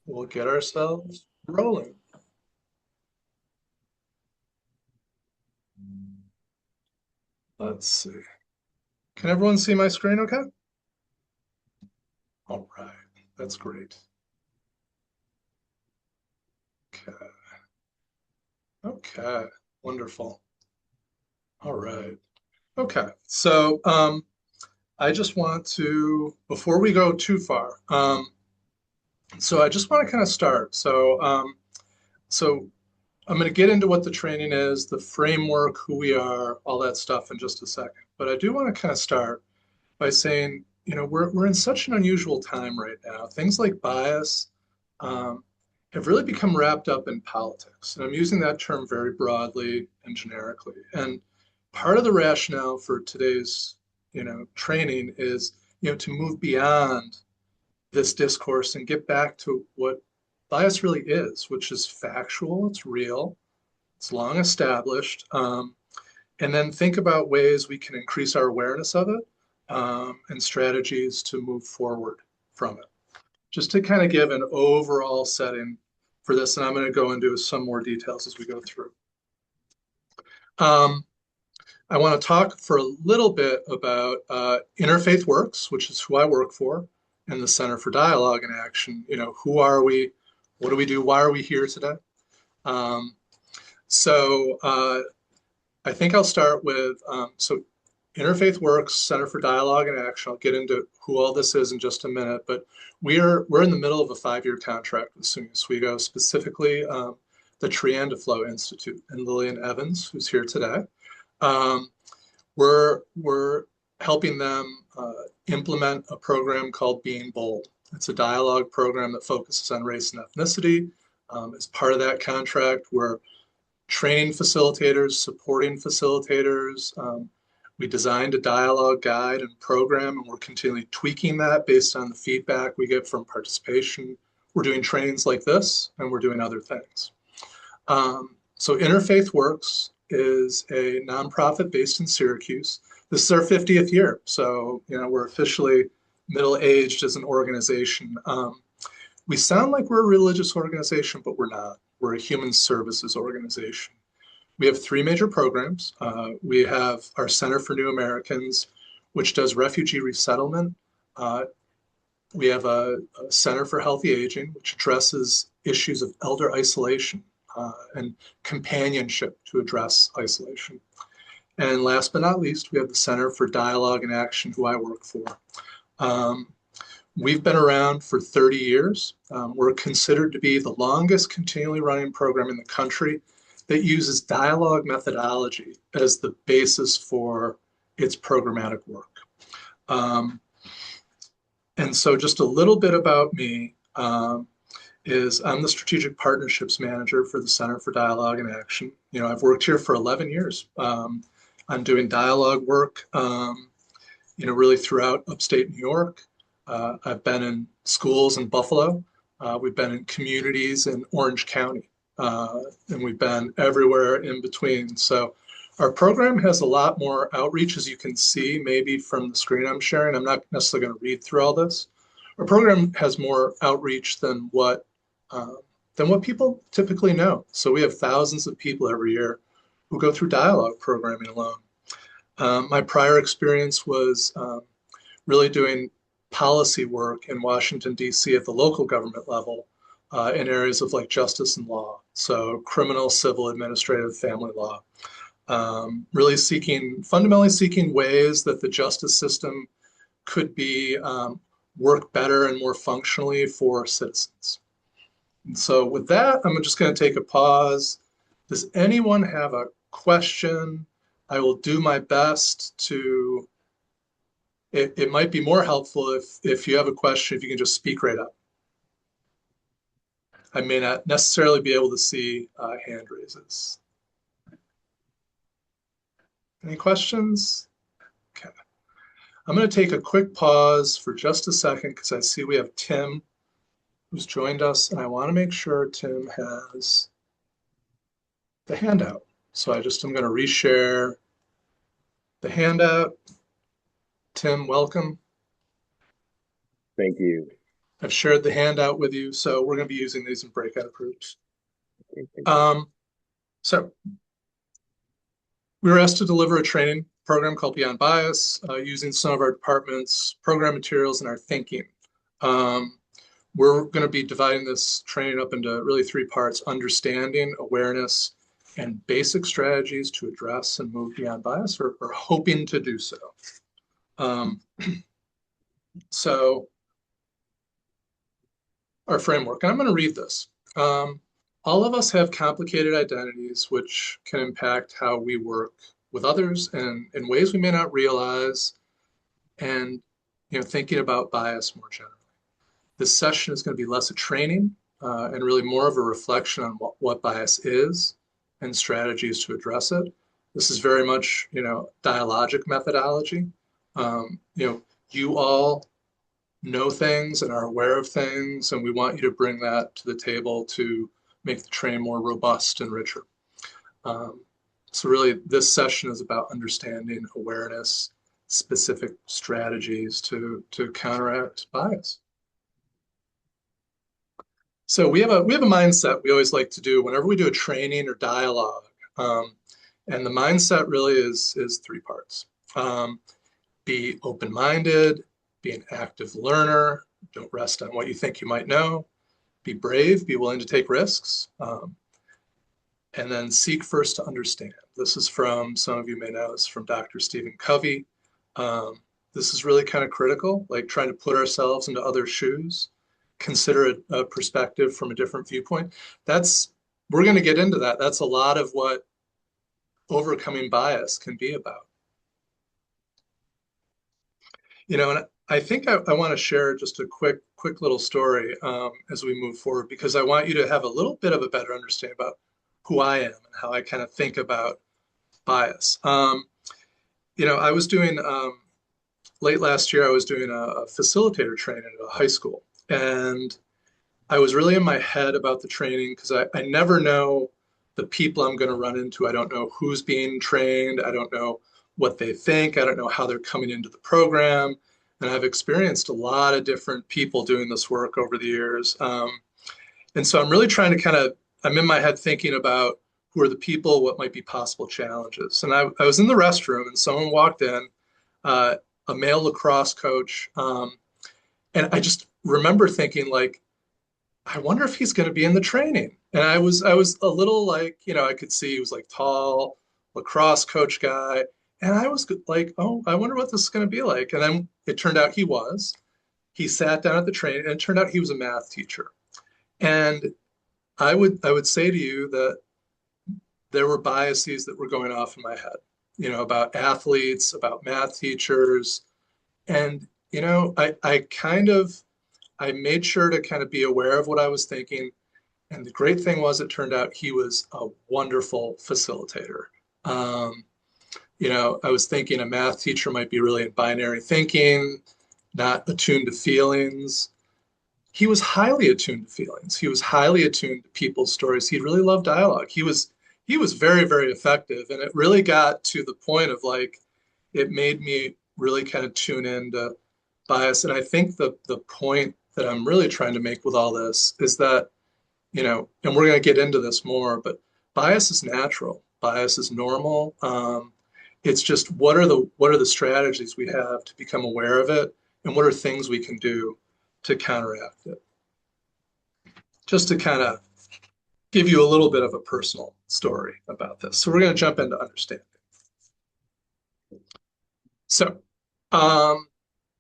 We'll get ourselves rolling. Let's see. Can everyone see my screen okay? All right, that's great. Okay, okay, wonderful. All right. Okay, so I just want to, before we go too far, so I just want to kind of start. So I'm going to get into what the training is, the framework, who we are, all that stuff in just a second. But I do want to kind of start by saying, we're in such an unusual time right now. Things like bias um, have really become wrapped up in politics. And I'm using that term very broadly and generically. And part of the rationale for today's, training is, to move beyond this discourse and get back to what bias really is, which is factual, it's real, it's long established. And then think about ways we can increase our awareness of it and strategies to move forward from it. Just to kind of give an overall setting for this, and I'm going to go into some more details as we go through. Um, I want to talk for a little bit about InterFaith Works, which is who I work for, and the Center for Dialogue and Action. Who are we? What do we do? Why are we here today? Um, so I think I'll start with so Interfaith Works, Center for Dialogue and Action. I'll get into who all this is in just a minute, but we're in the middle of a 5-year contract with SUNY Oswego, specifically the Trianda Flow Institute and Lillian Evans, who's here today. We're helping them implement a program called Being Bold. It's a dialogue program that focuses on race and ethnicity. As part of that contract, we're training facilitators, supporting facilitators. We designed a dialogue guide and program, and we're continually tweaking that based on the feedback we get from participation. We're doing trainings like this, and we're doing other things. So Interfaith Works is a nonprofit based in Syracuse. This is our 50th year, so we're officially middle-aged as an organization. We sound like we're a religious organization, but we're not. We're a human services organization. We have 3 major programs. We have our Center for New Americans, which does refugee resettlement. We have a Center for Healthy Aging, which addresses issues of elder isolation and companionship to address isolation. And last but not least, we have the Center for Dialogue and Action, who I work for. We've been around for 30 years. We're considered to be the longest continually running program in the country that uses dialogue methodology as the basis for its programmatic work. And so just a little bit about me is I'm the Strategic Partnerships Manager for the Center for Dialogue and Action. I've worked here for 11 years. I'm doing dialogue work, really throughout upstate New York. I've been in schools in Buffalo. We've been in communities in Orange County, and we've been everywhere in between. So our program has a lot more outreach, as you can see, maybe from the screen I'm sharing. I'm not necessarily going to read through all this. Our program has more outreach than what people typically know. So we have thousands of people every year who go through dialogue programming alone. My prior experience was really doing policy work in Washington, D.C. at the local government level in areas of like justice and law. So criminal, civil, administrative, family law. Really fundamentally seeking ways that the justice system could be work better and more functionally for citizens. And so with that, I'm just going to take a pause. Does anyone have a question? I will do my best to it might be more helpful if you have a question, if you can just speak right up. I may not necessarily be able to see hand raises. Any questions? Okay. I'm going to take a quick pause for just a second because I see we have Tim who's joined us, and I want to make sure Tim has the handout. So I'm going to reshare the handout. Tim, welcome. Thank you. I've shared the handout with you, so we're going to be using these in breakout groups. So we were asked to deliver a training program called Beyond Bias using some of our department's program materials and our thinking. We're going to be dividing this training up into really three parts: understanding, awareness, and basic strategies to address and move beyond bias, or hoping to do so. So our framework, and I'm going to read this. All of us have complicated identities which can impact how we work with others and in ways we may not realize, and thinking about bias more generally. This session is going to be less a training and really more of a reflection on what bias is and strategies to address it. This is very much, dialogic methodology. You all know things and are aware of things, and we want you to bring that to the table to make the training more robust and richer. So really, this session is about understanding, awareness, specific strategies to counteract bias. So we have a mindset we always like to do whenever we do a training or dialogue, and the mindset really is three parts. Be open-minded, be an active learner, don't rest on what you think you might know, be brave, be willing to take risks, and then seek first to understand. This is from, some of you may know, this is from Dr. Stephen Covey. This is really kind of critical, like trying to put ourselves into other shoes, consider a perspective from a different viewpoint. We're going to get into that. That's a lot of what overcoming bias can be about. And I think I want to share just a quick little story as we move forward, because I want you to have a little bit of a better understanding about who I am and how I kind of think about bias. I was doing, late last year, I was doing a facilitator training at a high school. And I was really in my head about the training because I never know the people I'm going to run into. I don't know who's being trained. I don't know what they think. I don't know how they're coming into the program. And I've experienced a lot of different people doing this work over the years. And so I'm really trying to I'm in my head thinking about who are the people, what might be possible challenges. And I was in the restroom and someone walked in, a male lacrosse coach. And I just remember thinking, like, I wonder if he's going to be in the training. And I was a little like, I could see he was like tall, lacrosse coach guy. And I was like, oh, I wonder what this is going to be like. And then it turned out he was. He sat down at the training, and it turned out he was a math teacher. And I would say to you that there were biases that were going off in my head, about athletes, about math teachers. And, I made sure to kind of be aware of what I was thinking. And the great thing was, it turned out he was a wonderful facilitator. I was thinking a math teacher might be really in binary thinking, not attuned to feelings. He was highly attuned to feelings. He was highly attuned to people's stories. He really loved dialogue. He was very, very effective. And it really got to the point of like, it made me really kind of tune into bias. And I think the point that I'm really trying to make with all this is that, and we're going to get into this more, but bias is natural. Bias is normal. It's just what are the strategies we have to become aware of it, and what are things we can do to counteract it. Just to kind of give you a little bit of a personal story about this. So we're going to jump into understanding. So I'm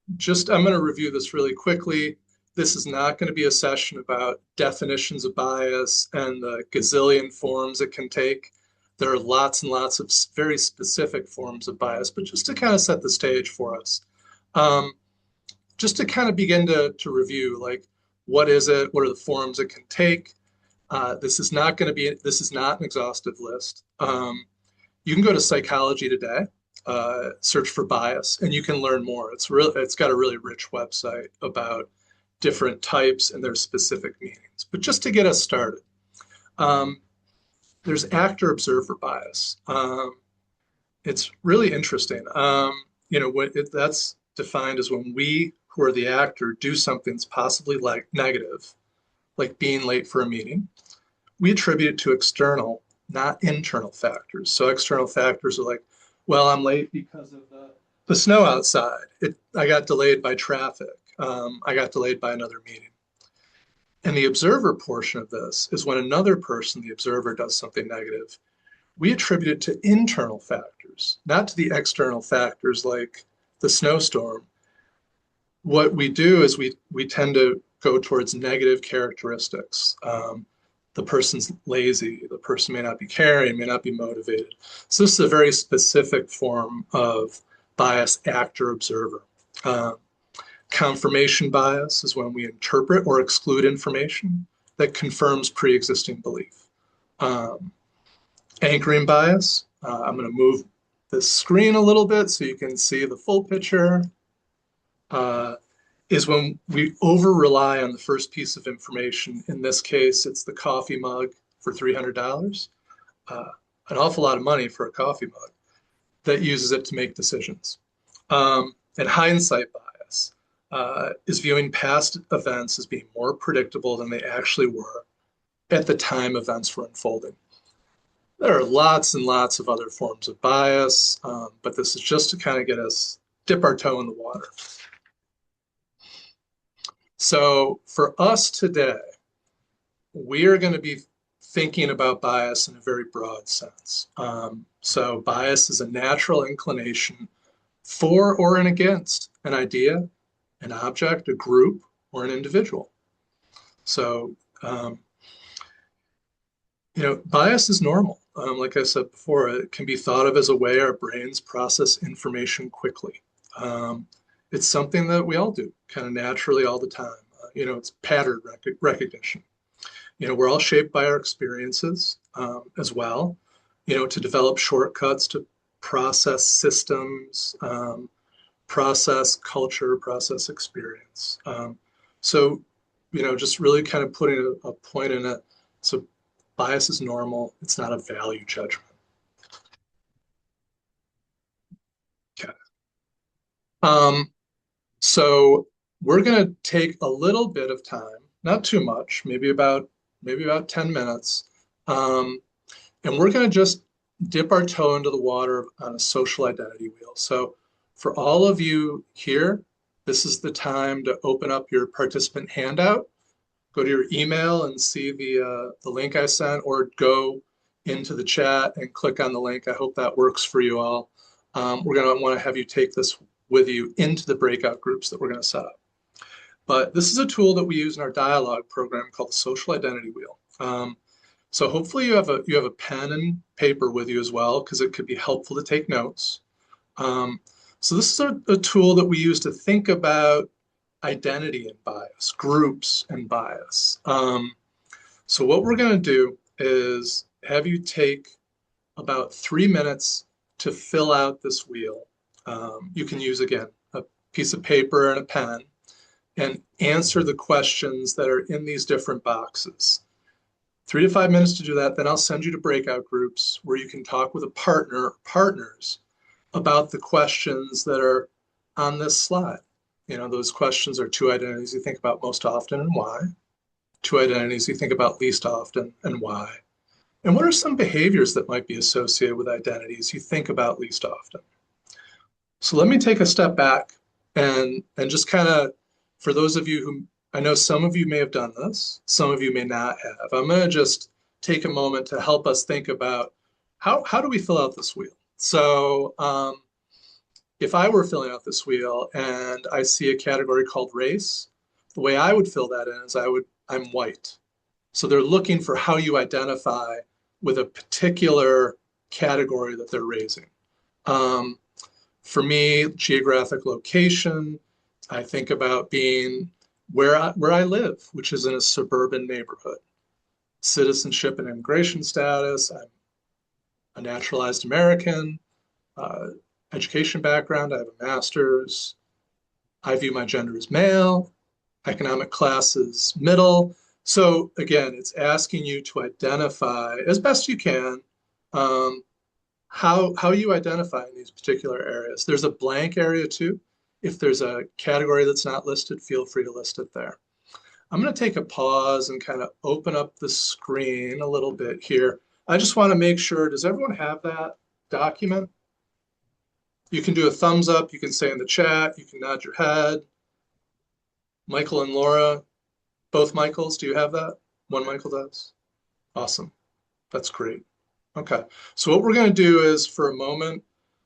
going to review this really quickly. This is not going to be a session about definitions of bias and the gazillion forms it can take. There are lots and lots of very specific forms of bias, but just to kind of set the stage for us. Just to kind of begin to review, like, what is it? What are the forms it can take? This is not an exhaustive list. You can go to Psychology Today, search for bias, and you can learn more. It's got a really rich website about different types and their specific meanings. But just to get us started, there's actor-observer bias. It's really interesting. That's defined as when we who are the actor, do something that's possibly like negative, like being late for a meeting, we attribute it to external, not internal factors. So external factors are like, well, I'm late because of the snow outside. I got delayed by traffic. I got delayed by another meeting. And the observer portion of this is when another person, the observer, does something negative. We attribute it to internal factors, not to the external factors like the snowstorm. What we do is we tend to go towards negative characteristics. The person's lazy, the person may not be caring, may not be motivated. So this is a very specific form of bias, actor, observer. Confirmation bias is when we interpret or exclude information that confirms pre-existing belief. Anchoring bias, I'm going to move the screen a little bit so you can see the full picture, is when we over-rely on the first piece of information. In this case, it's the coffee mug for $300, an awful lot of money for a coffee mug, that uses it to make decisions. And hindsight bias is viewing past events as being more predictable than they actually were at the time events were unfolding. There are lots and lots of other forms of bias, but this is just to kind of get us, dip our toe in the water. So for us today, we are going to be thinking about bias in a very broad sense. So bias is a natural inclination for or and against an idea, an object, a group, or an individual. So, bias is normal. Like I said before, it can be thought of as a way our brains process information quickly. It's something that we all do kind of naturally all the time. It's pattern recognition. We're all shaped by our experiences as well, to develop shortcuts to process systems, process culture, process experience. So, just really kind of putting a point in it. So bias is normal. It's not a value judgment. Okay. So we're going to take a little bit of time, not too much, maybe about 10 minutes. And we're going to just dip our toe into the water on a social identity wheel. So for all of you here, this is the time to open up your participant handout, go to your email and see the link I sent, or go into the chat and click on the link. I hope that works for you all. We're going to want to have you take this with you into the breakout groups that we're going to set up. But this is a tool that we use in our dialogue program called the Social Identity Wheel. So hopefully you have a pen and paper with you as well, because it could be helpful to take notes. So this is a tool that we use to think about identity and bias, groups and bias. So what we're going to do is have you take about 3 minutes to fill out this wheel. You can use, again, a piece of paper and a pen, and answer the questions that are in these different boxes. 3 to 5 minutes to do that. Then I'll send you to breakout groups where you can talk with a partner or partners about the questions that are on this slide. Those questions are 2 identities you think about most often and why, 2 identities you think about least often and why, and what are some behaviors that might be associated with identities you think about least often. So let me take a step back and just kind of, for those of you who, I know some of you may have done this, some of you may not have. I'm going to just take a moment to help us think about how do we fill out this wheel. So if I were filling out this wheel and I see a category called race, the way I would fill that in is I'm white. So they're looking for how you identify with a particular category that they're raising. For me, geographic location, I think about being where I live, which is in a suburban neighborhood. Citizenship and immigration status, I'm a naturalized American. Education background, I have a master's. I view my gender as male. Economic class is middle. So again, it's asking you to identify as best you can how you identify in these particular areas. There's a blank area too. If there's a category that's not listed, feel free to list it there. I'm going to take a pause and kind of open up the screen a little bit here. I just want to make sure, does everyone have that document? You can do a thumbs up, you can say in the chat, you can nod your head. Michael and Laura, both Michaels, do you have that? One Michael does. Awesome. That's great. Okay. So what we're going to do is for a moment,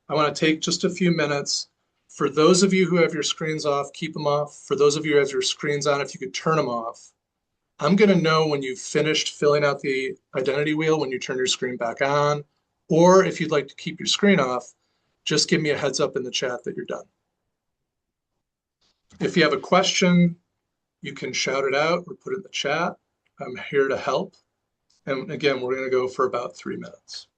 I want to take just a few minutes. For those of you who have your screens off, keep them off. For those of you who have your screens on, if you could turn them off. I'm going to know when you've finished filling out the identity wheel when you turn your screen back on, or if you'd like to keep your screen off, just give me a heads up in the chat that you're done. If you have a question, you can shout it out or put it in the chat. I'm here to help. And again, we're going to go for about 3 minutes.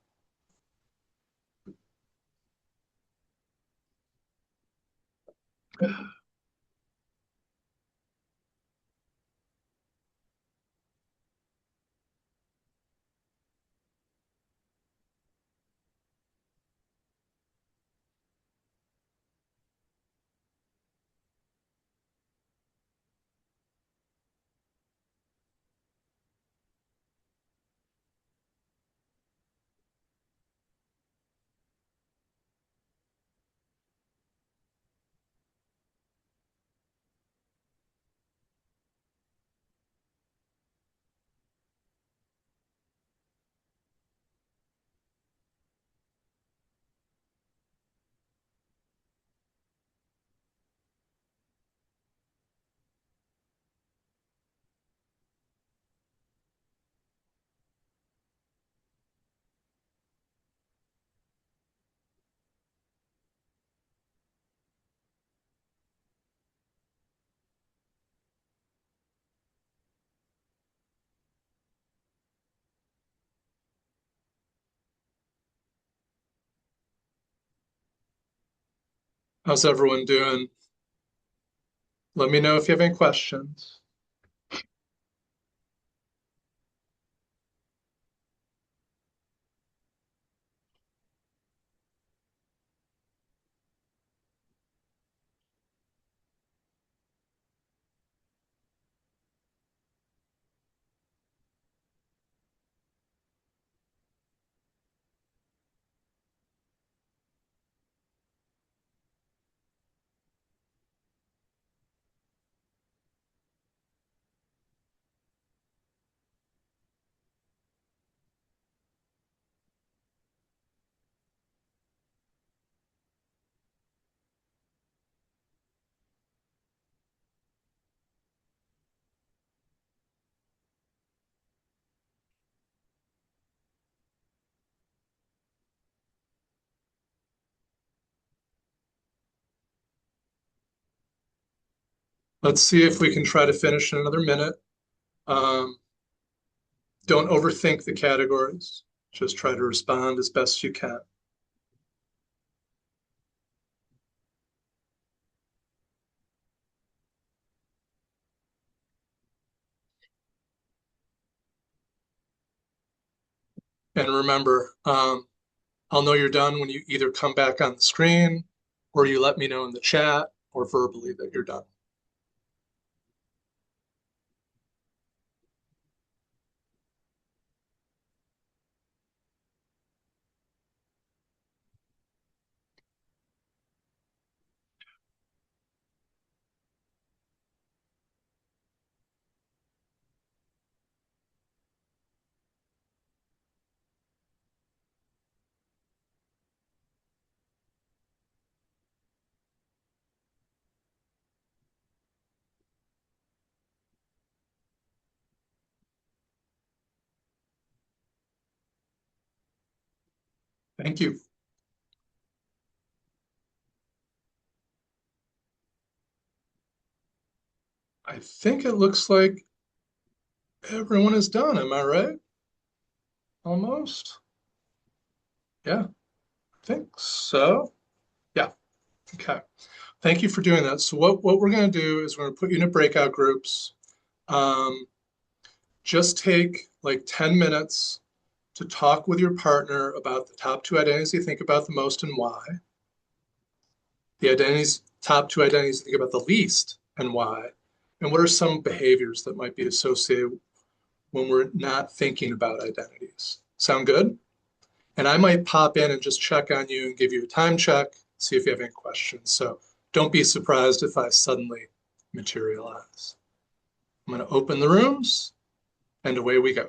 How's everyone doing? Let me know if you have any questions. Let's see if we can try to finish in another minute. Um, don't overthink the categories. Just try to respond as best you can. And remember, I'll know you're done when you either come back on the screen or you let me know in the chat or verbally that you're done. Thank you. I think it looks like everyone is done. Am I right? Almost? Yeah, I think so. Yeah, okay. Thank you for doing that. So what we're going to do is we're going to put you in breakout groups. Um, just take like 10 minutes to talk with your partner about the top 2 identities you think about the most and why. The identities top two identities you think about the least and why? And what are some behaviors that might be associated when we're not thinking about identities? Sound good? And I might pop in and just check on you and give you a time check, see if you have any questions. So don't be surprised if I suddenly materialize. I'm going to open the rooms and away we go.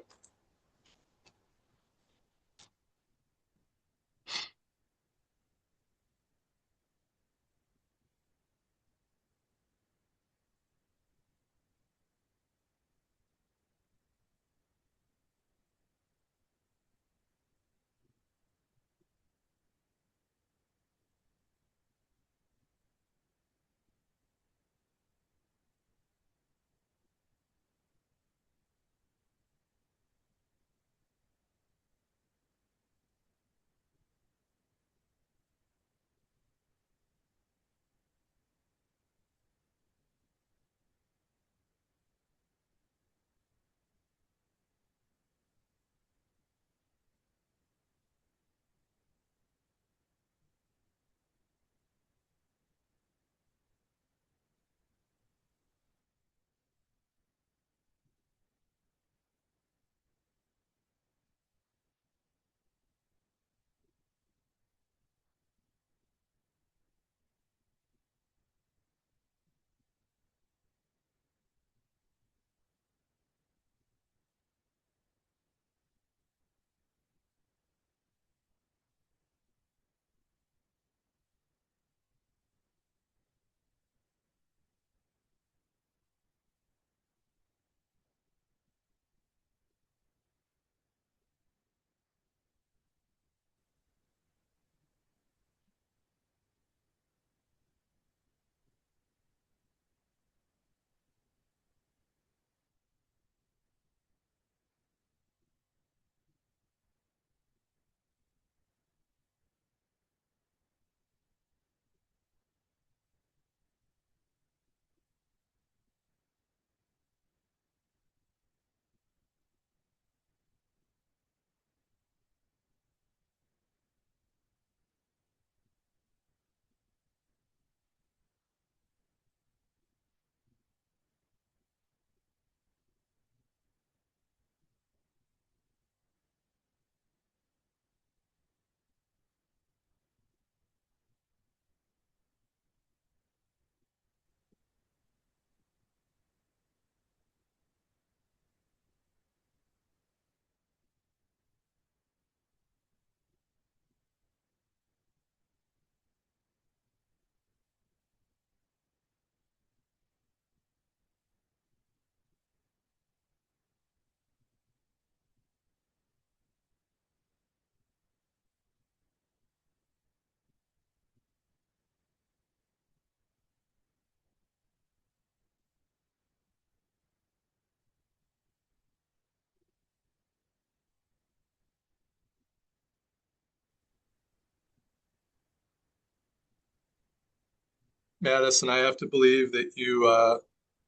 Madison, I have to believe that you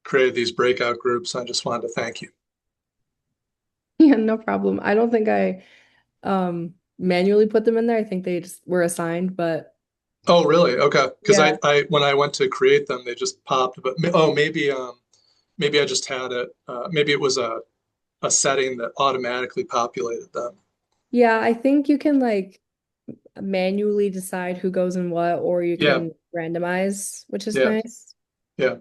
created these breakout groups. I just wanted to thank you. Yeah, no problem. I don't think I manually put them in there. I think they just were assigned, but Oh, really? Okay. Because yeah. I when I went to create them, they just popped. But oh, maybe I just had it. Maybe it was a setting that automatically populated them. Yeah, I think you can like manually decide who goes in what, or you Yeah, can randomize, which is yeah, nice. yeah.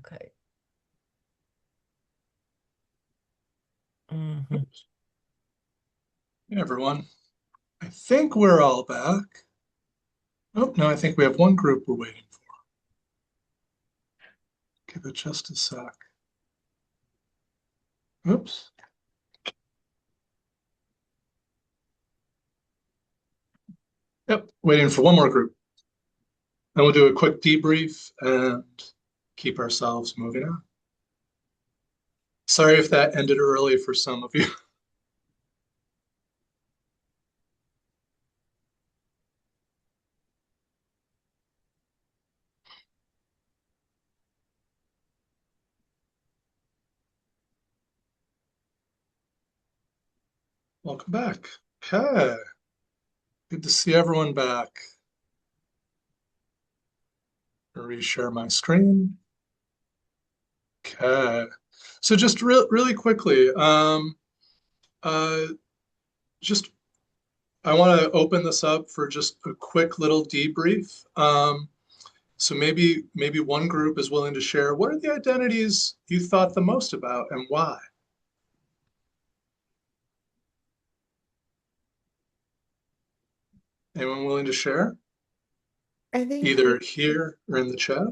Okay. Hmm. Oops. Hey, everyone. I think we're all back. Oh, no, I think we have one group we're waiting for. Give it just a sec. Oops. Yep, waiting for one more group. And we'll do a quick debrief and keep ourselves moving on. Sorry if that ended early for some of you. Welcome back. Okay, good to see everyone back. Reshare my screen. Okay, so just really quickly, uh, just I want to open this up for just a quick little debrief. So maybe one group is willing to share what are the identities you thought the most about and why? Anyone willing to share? I think Either here or in the chat?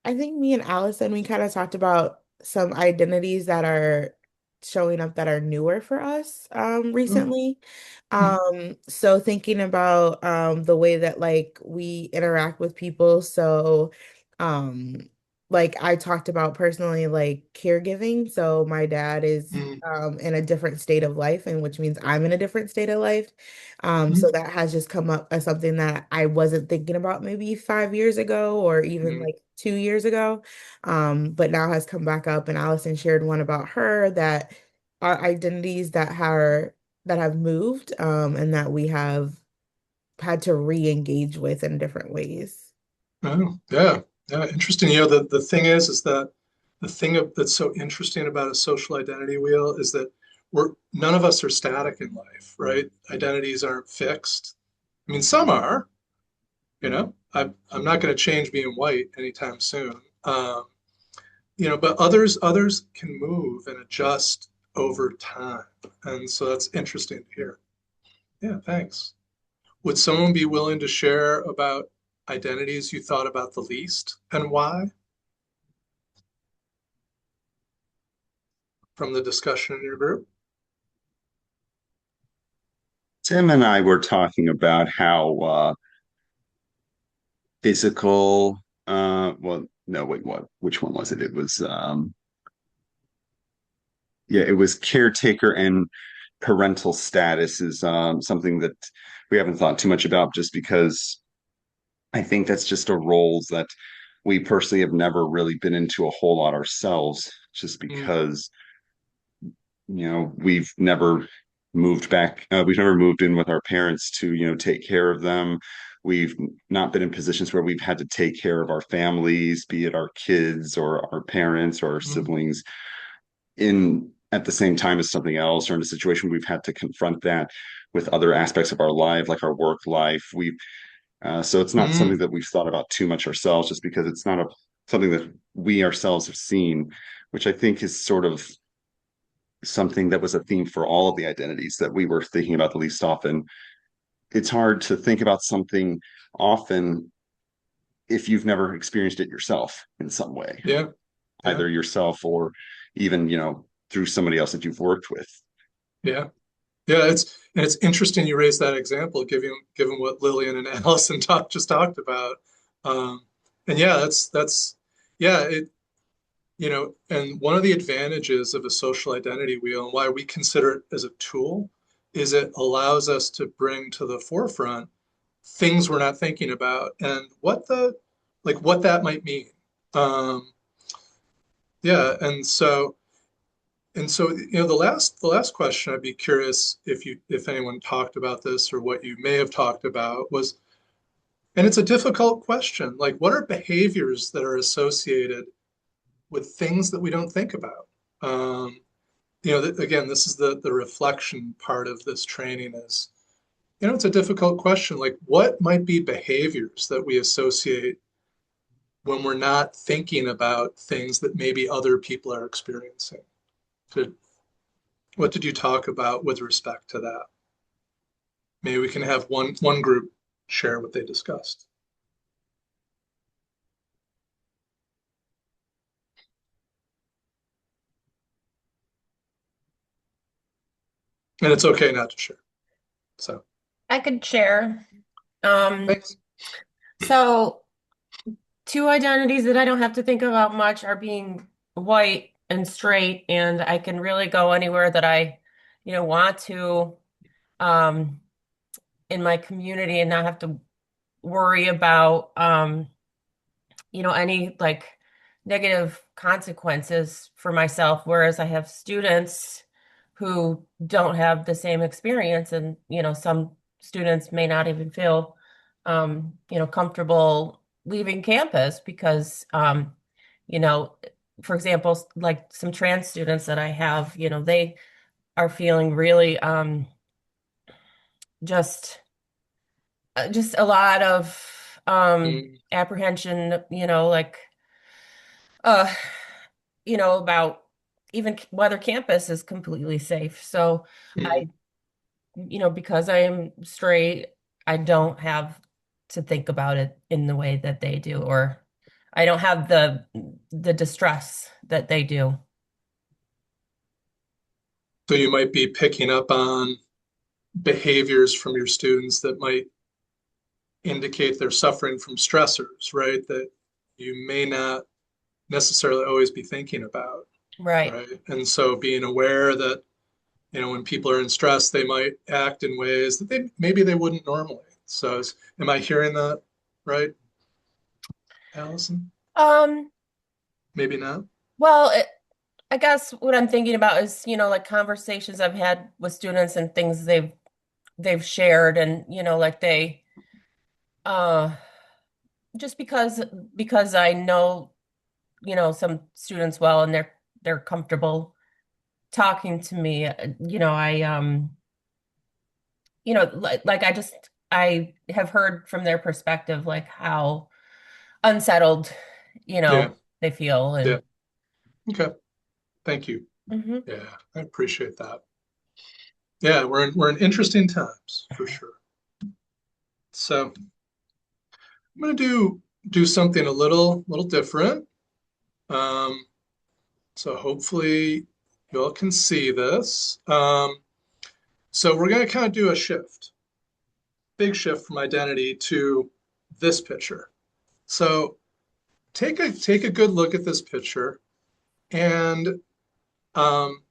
I think me and Allison, we kind of talked about some identities that are showing up that are newer for us Oh, recently. hmm, So thinking about the way that like we interact with people. So um like I talked about personally like caregiving. So my dad is hmm, in a different state of life, and which means I'm in a different state of life. So hmm, that has just come up as something that I wasn't thinking about maybe 5 years ago or even hmm, like 2 years ago. But now has come back up, and Allison shared one about her that are identities that have moved, and that we have had to re-engage with in different ways. oh, yeah, yeah, interesting. You know, the thing is that the thing that's so interesting about a social identity wheel is that we're none of us are static in life, right? Identities aren't fixed. I mean, some are, you know, I'm not going to change being white anytime soon. You know, but others can move and adjust over time. And so that's interesting to hear. Yeah, thanks. Would someone be willing to share about identities you thought about the least and why from the discussion in your group? Tim and I were talking about how physical, well, no, wait, what? Which one was it? It was, yeah, it was caretaker and parental status is something that we haven't thought too much about just because I think that's just a roles that we personally have never really been into a whole lot ourselves, just Mm, because we've never we've never moved in with our parents to take care of them. We've not been in positions where we've had to take care of our families, be it our kids or our parents or our mm, siblings, in at the same time as something else, or in a situation we've had to confront that with other aspects of our life, like our work life. We've So it's not something mm, that we've thought about too much ourselves, just because it's not something that we ourselves have seen, which I think is sort of something that was a theme for all of the identities that we were thinking about the least often. It's hard to think about something often if you've never experienced it yourself in some way, yeah, yeah, either yourself or even, through somebody else that you've worked with. yeah. Yeah, it's interesting you raised that example, given what Lillian and Allison just talked about. Um, and yeah, that's yeah, it you know, and one of the advantages of a social identity wheel and why we consider it as a tool is it allows us to bring to the forefront things we're not thinking about and what that might mean. Um, yeah, and so the last question I'd be curious if anyone talked about this or what you may have talked about was, and it's a difficult question, like what are behaviors that are associated with things that we don't think about? Again, this is the reflection part of this training is, it's a difficult question. Like, what might be behaviors that we associate when we're not thinking about things that maybe other people are experiencing. What did you talk about with respect to that? Maybe we can have one group share what they discussed. And it's okay not to share. So I could share. thanks. So two identities that I don't have to think about much are being white and straight, and I can really go anywhere that I, want to, um, in my community and not have to worry about, any like negative consequences for myself. Whereas I have students who don't have the same experience, and some students may not even feel, comfortable leaving campus because, you know, for example, like some trans students that I have, they are feeling really just just a lot of apprehension, like uh about even whether campus is completely safe. So I, because I am straight, I don't have to think about it in the way that they do, or I don't have the distress that they do. So you might be picking up on behaviors from your students that might indicate they're suffering from stressors, right? That you may not necessarily always be thinking about, Right. right? And so being aware that, when people are in stress, they might act in ways that maybe they wouldn't normally. So am I hearing that right, Allison? Um, Maybe not. well, I guess what I'm thinking about is, like conversations I've had with students and things they've shared, and like they uh just because I know, some students well, and they're comfortable talking to me, I like I have heard from their perspective like how unsettled, Yeah. they feel. Yeah. And Okay. Thank you. Mhm. Yeah, I appreciate that. Yeah, we're in interesting times for sure. So I'm gonna do something a little different. Um, so hopefully you all can see this. So we're gonna kind of do a shift, big shift from identity to this picture. So take a good look at this picture, and um,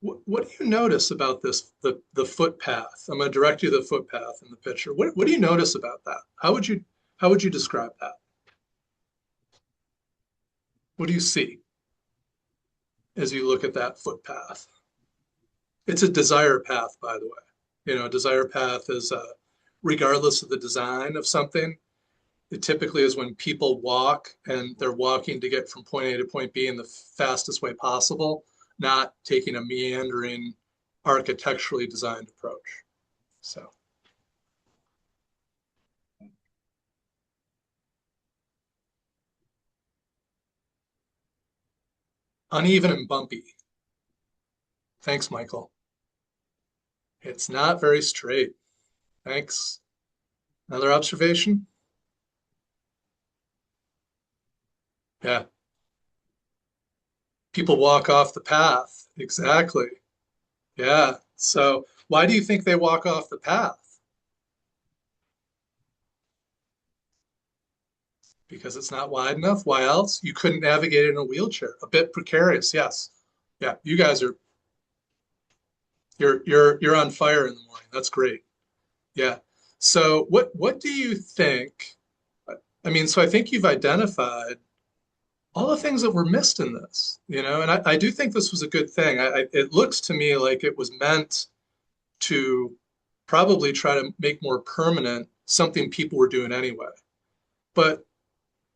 what do you notice about the footpath? I'm going to direct you to the footpath in the picture. What do you notice about that? How would you describe that? What do you see as you look at that footpath? It's a desire path, by the way. A desire path is regardless of the design of something. It typically is when people walk and they're walking to get from point A to point B in the fastest way possible, not taking a meandering, architecturally designed approach. So, uneven and bumpy. Thanks, Michael. It's not very straight. Thanks. Another observation? Yeah. People walk off the path. Exactly. Yeah. So, why do you think they walk off the path? Because it's not wide enough. Why else? You couldn't navigate in a wheelchair. A bit precarious. Yes. Yeah. You guys are you're on fire in the morning. That's great. Yeah. So, what do you think? I mean, so I think you've identified all the things that were missed in this, and I do think this was a good thing. It looks to me like it was meant to probably try to make more permanent something people were doing anyway. But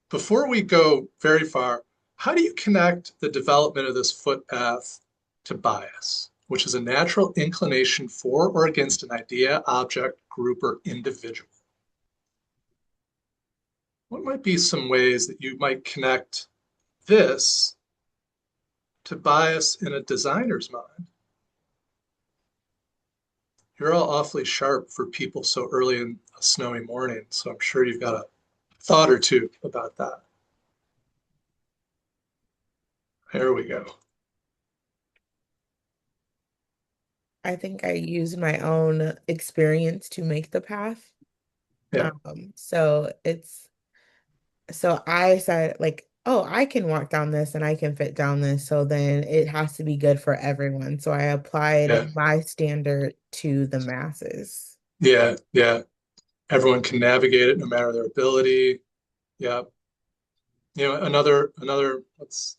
before we go very far, how do you connect the development of this footpath to bias, which is a natural inclination for or against an idea, object, group, or individual? what might be some ways that you might connect this to bias in a designer's mind? You're all awfully sharp for people so early in a snowy morning, so I'm sure you've got a thought or two about that. There we go. I think I used my own experience to make the path. Yeah, So I said like, oh, I can walk down this and I can fit down this. So then it has to be good for everyone. So I yeah, applied my standard to the masses. yeah, yeah. Everyone can navigate it no matter their ability. Yeah. Another let's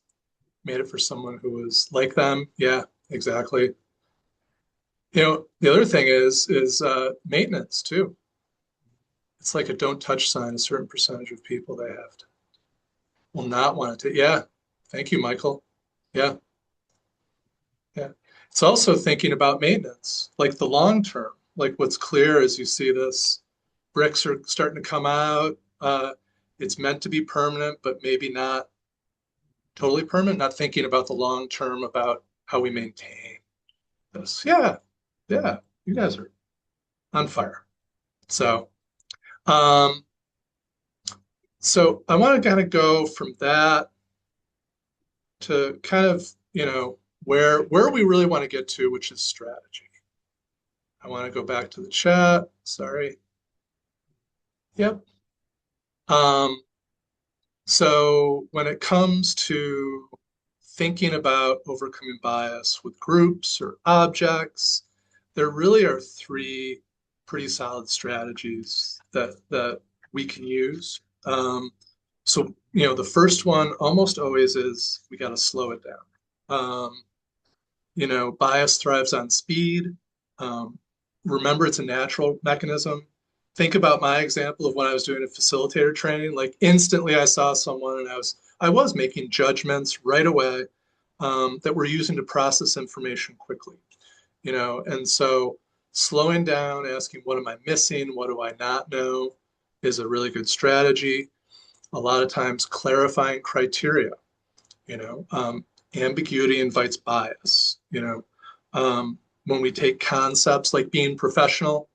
made it for someone who was like them. Yeah, exactly. The other thing is maintenance too. It's like a don't touch sign. A certain percentage of people they have to will not want to. Yeah. Thank you, Michael. Yeah. Yeah. It's also thinking about maintenance, like the long term. Like what's clear is you see this bricks are starting to come out. It's meant to be permanent, but maybe not totally permanent, not thinking about the long term about how we maintain this. Yeah. Yeah. You guys are on fire. So, um, so I want to kind of go from that to kind of, where we really want to get to, which is strategy. I want to go back to the chat. Sorry. Yep. Um, so when it comes to thinking about overcoming bias with groups or objects, there really are three pretty solid strategies that we can use. So, the first one almost always is we got to slow it down. Bias thrives on speed. Um, Remember, it's a natural mechanism. Think about my example of when I was doing a facilitator training. Like instantly, I saw someone, and I was making judgments right away that we're using to process information quickly. And so slowing down, asking, what am I missing? What do I not know? Is a really good strategy. A lot of times, clarifying criteria. You know, um, Ambiguity invites bias. When we take concepts like being professional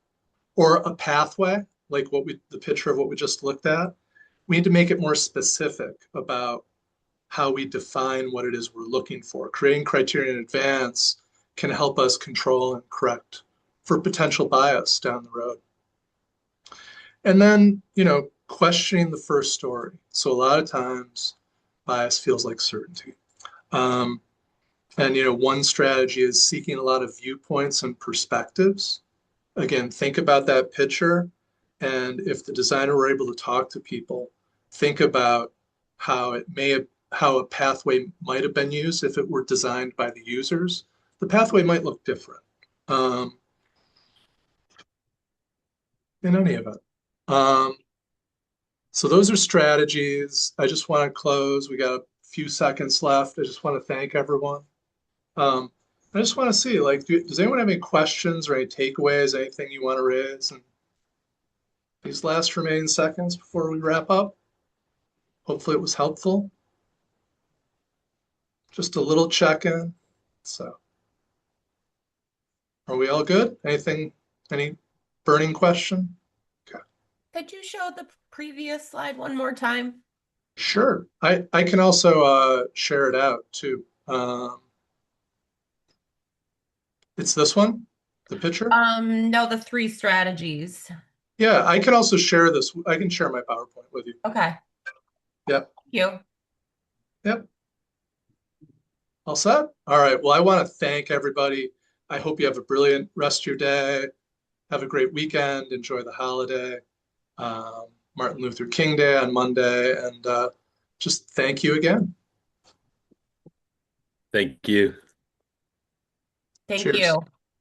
or a pathway, like the picture of what we just looked at, we need to make it more specific about how we define what it is we're looking for. Creating criteria in advance can help us control and correct for potential bias down the road. And then, questioning the first story. So a lot of times bias feels like certainty. Um, and, one strategy is seeking a lot of viewpoints and perspectives. Again, think about that picture. And if the designer were able to talk to people, think about how a pathway might have been used if it were designed by the users. The pathway might look different um, in any event. So those are strategies. I just want to close. We got a few seconds left. I just want to thank everyone. Um, I just want to see, like, does anyone have any questions or any takeaways, anything you want to raise? And these last remaining seconds before we wrap up. Hopefully it was helpful. Just a little check-in. So, are we all good? Any burning question? Okay. Could you show the previous slide one more time? Sure. I can also share it out too. It's this one, the picture? No, the three strategies. Yeah, I can also share this. I can share my PowerPoint with you. Okay. Yep. Thank you. Yep. All set? All right. Well, I want to thank everybody. I hope you have a brilliant rest of your day. Have a great weekend. Enjoy the holiday. Martin Luther King Day on Monday. And just thank you again. Thank you. Thank Cheers. you.